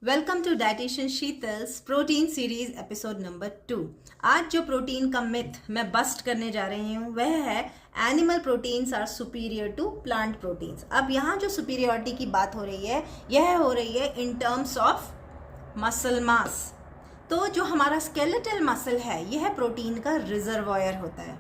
Welcome to dietitian Sheetal's protein series episode number 2। आज जो protein का मिथ मैं बस्ट करने जा रही हूँ वह है animal proteins are superior to plant proteins. अब यहाँ जो सुपीरियरिटी की बात हो रही है यह हो रही है in terms of muscle mass. तो जो हमारा स्केलेटल मसल है यह प्रोटीन का रिजर्वॉयर होता है,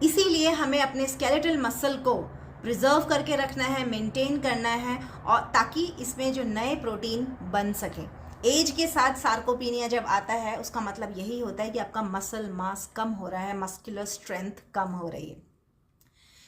इसीलिए हमें अपने स्केलेटल मसल को प्रिजर्व करके रखना है, मेंटेन करना है, और ताकि इसमें जो नए प्रोटीन बन सके। एज के साथ सार्कोपीनिया जब आता है उसका मतलब यही होता है कि आपका मसल मास कम हो रहा है, मस्कुलर स्ट्रेंथ कम हो रही है।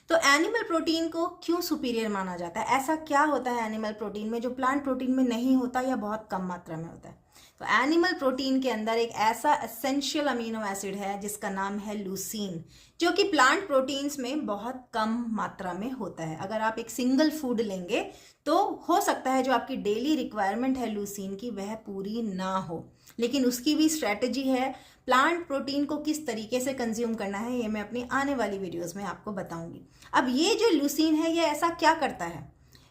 तो एनिमल प्रोटीन को क्यों सुपीरियर माना जाता है? ऐसा क्या होता है एनिमल प्रोटीन में जो प्लांट प्रोटीन में नहीं होता या बहुत कम मात्रा में होता है? तो एनिमल प्रोटीन के अंदर एक ऐसा एसेंशियल अमीनो एसिड है जिसका नाम है लूसीन, जो कि प्लांट प्रोटीन्स में बहुत कम मात्रा में होता है। अगर आप एक सिंगल फूड लेंगे तो हो सकता है जो आपकी डेली रिक्वायरमेंट है लूसीन की वह पूरी ना हो, लेकिन उसकी भी स्ट्रेटजी है। प्लांट प्रोटीन को किस तरीके से कंज्यूम करना है ये मैं अपनी आने वाली वीडियोस में आपको बताऊंगी। अब ये जो लूसीन है ये ऐसा क्या करता है?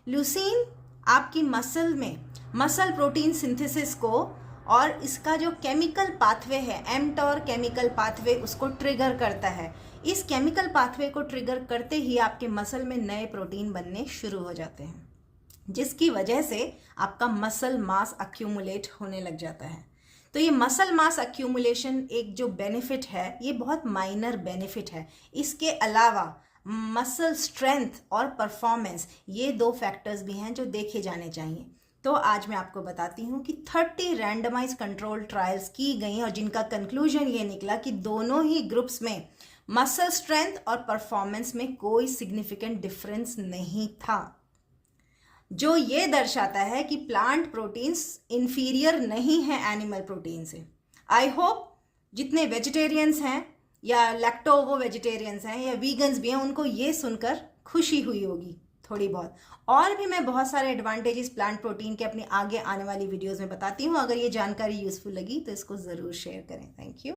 लूसीन आपकी मसल में मसल प्रोटीन सिंथेसिस को और इसका जो केमिकल पाथवे है एमटॉर केमिकल पाथवे उसको ट्रिगर करता है। इस केमिकल पाथवे को ट्रिगर करते ही आपके मसल में नए प्रोटीन बनने शुरू हो जाते हैं, जिसकी वजह से आपका मसल मास अक्यूमुलेट होने लग जाता है। तो ये मसल मास अक्यूमुलेशन एक जो बेनिफिट है ये बहुत माइनर बेनिफिट है। इसके अलावा मसल स्ट्रेंथ और परफॉर्मेंस ये दो फैक्टर्स भी हैं जो देखे जाने चाहिए। तो आज मैं आपको बताती हूँ कि 30 रैंडमाइज कंट्रोल ट्रायल्स की गई और जिनका कंक्लूजन ये निकला कि दोनों ही ग्रुप्स में मसल स्ट्रेंथ और परफॉर्मेंस में कोई सिग्निफिकेंट डिफरेंस नहीं था, जो ये दर्शाता है कि प्लांट प्रोटीन्स इंफीरियर नहीं है एनिमल प्रोटीन से। आई होप जितने वेजिटेरियंस हैं या लैक्टोवो वेजिटेरियंस हैं या वीगन्स भी हैं उनको ये सुनकर खुशी हुई होगी थोड़ी बहुत। और भी मैं बहुत सारे एडवांटेजेस प्लांट प्रोटीन के अपने आगे आने वाली वीडियोस में बताती हूँ। अगर ये जानकारी यूजफुल लगी तो इसको ज़रूर शेयर करें। Thank you.